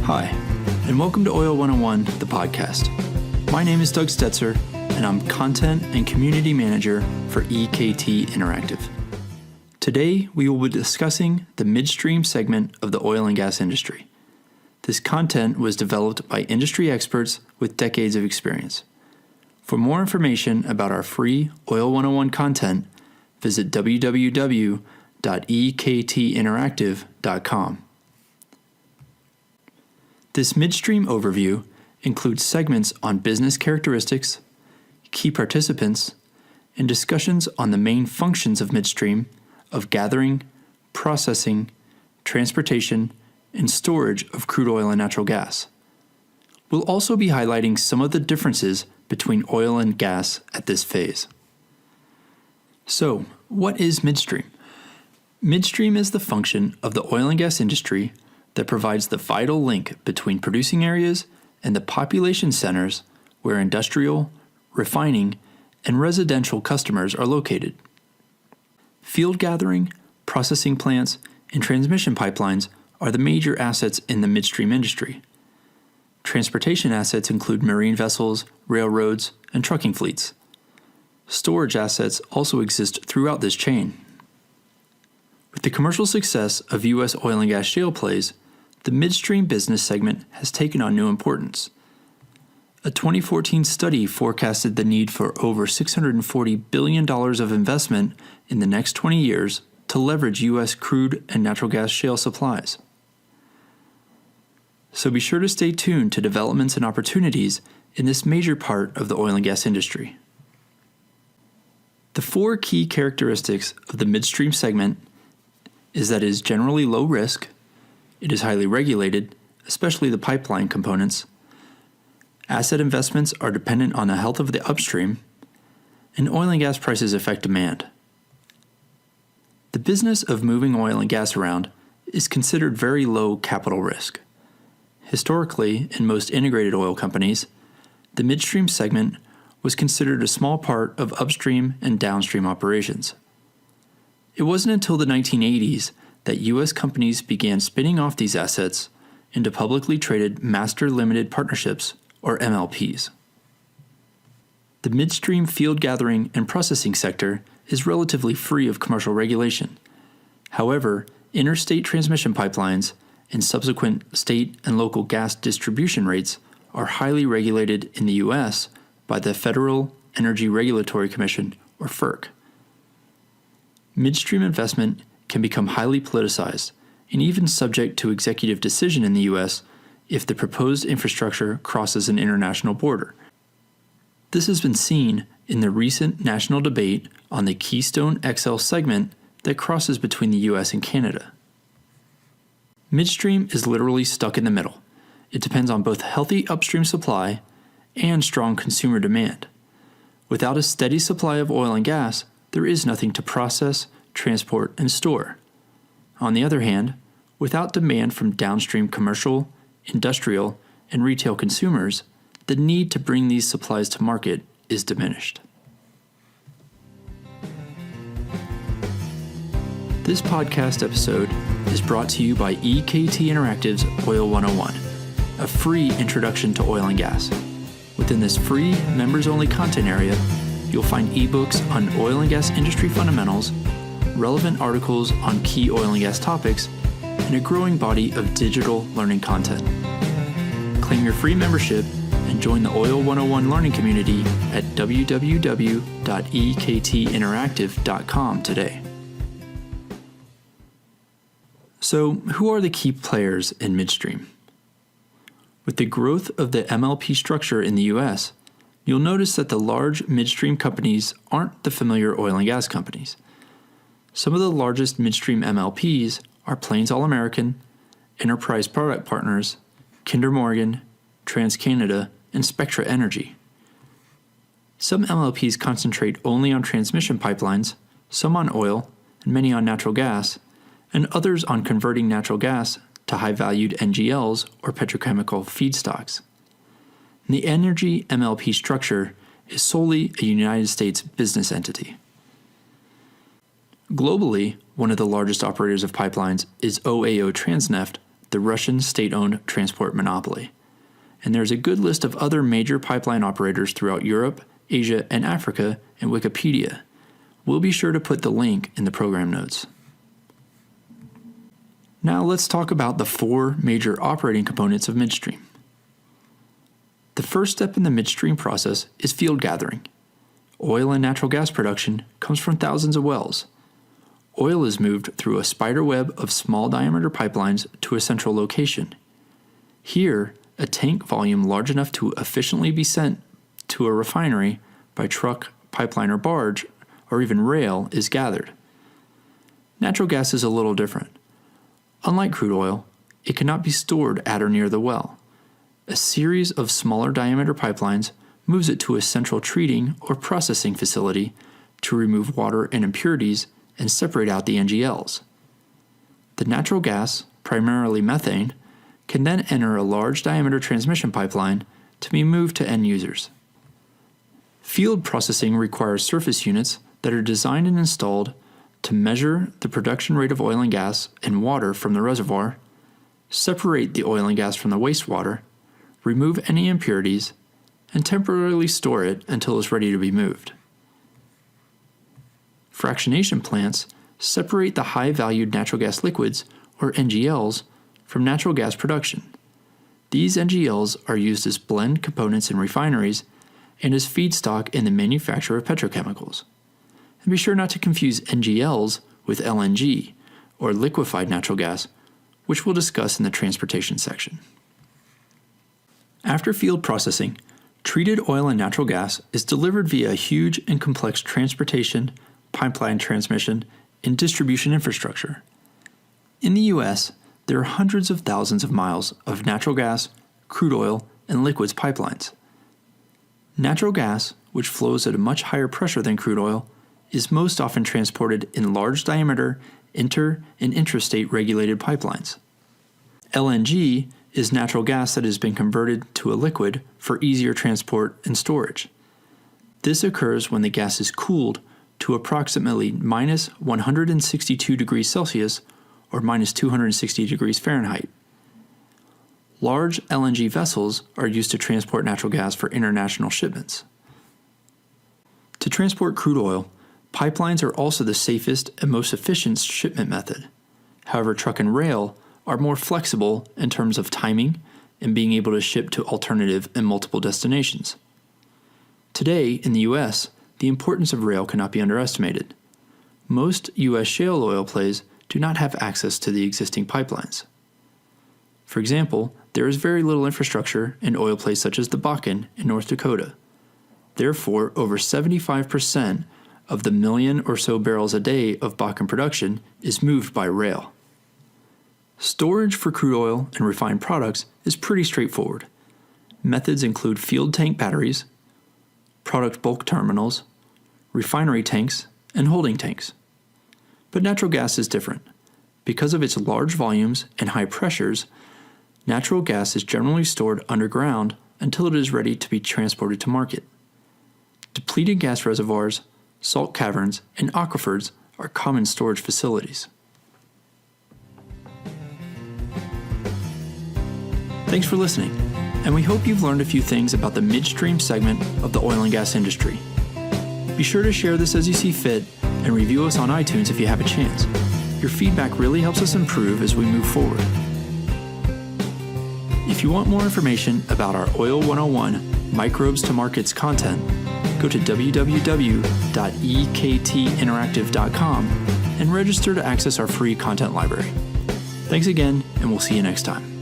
Hi, and welcome to Oil 101, the podcast. My name is Doug Stetzer, and I'm Content and Community Manager for EKT Interactive. Today, we will be discussing the midstream segment of the oil and gas industry. This content was developed by industry experts with decades of experience. For more information about our free Oil 101 content, visit www.ektinteractive.com. This midstream overview includes segments on business characteristics, key participants, and discussions on the main functions of midstream of gathering, processing, transportation, and storage of crude oil and natural gas. We'll also be highlighting some of the differences between oil and gas at this phase. So, what is midstream? Midstream is the function of the oil and gas industry that provides the vital link between producing areas and the population centers where industrial, refining, and residential customers are located. Field gathering, processing plants, and transmission pipelines are the major assets in the midstream industry. Transportation assets include marine vessels, railroads, and trucking fleets. Storage assets also exist throughout this chain. With the commercial success of U.S. oil and gas shale plays, the midstream business segment has taken on new importance. A 2014 study forecasted the need for over $640 billion of investment in the next 20 years to leverage U.S. crude and natural gas shale supplies. So be sure to stay tuned to developments and opportunities in this major part of the oil and gas industry. The four key characteristics of the midstream segment is that it is generally low risk, it is highly regulated, especially the pipeline components, asset investments are dependent on the health of the upstream, and oil and gas prices affect demand. The business of moving oil and gas around is considered very low capital risk. Historically, in most integrated oil companies, the midstream segment was considered a small part of upstream and downstream operations. It wasn't until the 1980s that U.S. companies began spinning off these assets into publicly traded master limited partnerships, or MLPs. The midstream field gathering and processing sector is relatively free of commercial regulation. However, interstate transmission pipelines and subsequent state and local gas distribution rates are highly regulated in the U.S. by the Federal Energy Regulatory Commission, or FERC. Midstream investment can become highly politicized and even subject to executive decision in the U.S. if the proposed infrastructure crosses an international border. This has been seen in the recent national debate on the Keystone XL segment that crosses between the U.S. and Canada. Midstream is literally stuck in the middle. It depends on both healthy upstream supply and strong consumer demand. Without a steady supply of oil and gas, there is nothing to process, transport, and store. On the other hand, without demand from downstream commercial, industrial, and retail consumers, the need to bring these supplies to market is diminished. This podcast episode is brought to you by EKT Interactive's Oil 101, a free introduction to oil and gas. Within this free, members-only content area, you'll find ebooks on oil and gas industry fundamentals, relevant articles on key oil and gas topics, and a growing body of digital learning content. Claim your free membership and join the Oil 101 learning community at www.ektinteractive.com today. So, who are the key players in midstream? With the growth of the MLP structure in the U.S., you'll notice that the large midstream companies aren't the familiar oil and gas companies. Some of the largest midstream MLPs are Plains All American, Enterprise Product Partners, Kinder Morgan, TransCanada, and Spectra Energy. Some MLPs concentrate only on transmission pipelines, some on oil, and many on natural gas, and others on converting natural gas to high-valued NGLs or petrochemical feedstocks. The energy MLP structure is solely a United States business entity. Globally, one of the largest operators of pipelines is OAO Transneft, the Russian state-owned transport monopoly. And there's a good list of other major pipeline operators throughout Europe, Asia, and Africa in Wikipedia. We'll be sure to put the link in the program notes. Now let's talk about the 4 major operating components of midstream. The first step in the midstream process is field gathering. Oil and natural gas production comes from thousands of wells. Oil is moved through a spider web of small diameter pipelines to a central location. Here, a tank volume large enough to efficiently be sent to a refinery by truck, pipeline, or barge, or even rail is gathered. Natural gas is a little different. Unlike crude oil, it cannot be stored at or near the well. A series of smaller diameter pipelines moves it to a central treating or processing facility to remove water and impurities and separate out the NGLs. The natural gas, primarily methane, can then enter a large diameter transmission pipeline to be moved to end users. Field processing requires surface units that are designed and installed to measure the production rate of oil and gas and water from the reservoir, separate the oil and gas from the wastewater, remove any impurities, and temporarily store it until it's ready to be moved. Fractionation plants separate the high-valued natural gas liquids, or NGLs, from natural gas production. These NGLs are used as blend components in refineries and as feedstock in the manufacture of petrochemicals. And be sure not to confuse NGLs with LNG, or liquefied natural gas, which we'll discuss in the transportation section. After field processing, treated oil and natural gas is delivered via a huge and complex transportation, pipeline transmission, and distribution infrastructure. In the U.S., there are hundreds of thousands of miles of natural gas, crude oil, and liquids pipelines. Natural gas, which flows at a much higher pressure than crude oil, is most often transported in large diameter inter- and intrastate regulated pipelines. LNG is natural gas that has been converted to a liquid for easier transport and storage. This occurs when the gas is cooled to approximately minus 162 degrees Celsius or minus 260 degrees Fahrenheit. Large LNG vessels are used to transport natural gas for international shipments. To transport crude oil, pipelines are also the safest and most efficient shipment method. However, truck and rail are more flexible in terms of timing and being able to ship to alternative and multiple destinations. Today, in the U.S., the importance of rail cannot be underestimated. Most U.S. shale oil plays do not have access to the existing pipelines. For example, there is very little infrastructure in oil plays such as the Bakken in North Dakota. Therefore, over 75% of the million or so barrels a day of Bakken production is moved by rail. Storage for crude oil and refined products is pretty straightforward. Methods include field tank batteries, product bulk terminals, refinery tanks, and holding tanks. But natural gas is different. Because of its large volumes and high pressures, natural gas is generally stored underground until it is ready to be transported to market. Depleted gas reservoirs, salt caverns, and aquifers are common storage facilities. Thanks for listening, and we hope you've learned a few things about the midstream segment of the oil and gas industry. Be sure to share this as you see fit and review us on iTunes if you have a chance. Your feedback really helps us improve as we move forward. If you want more information about our Oil 101 Microbes to Markets content, go to www.ektinteractive.com and register to access our free content library. Thanks again, and we'll see you next time.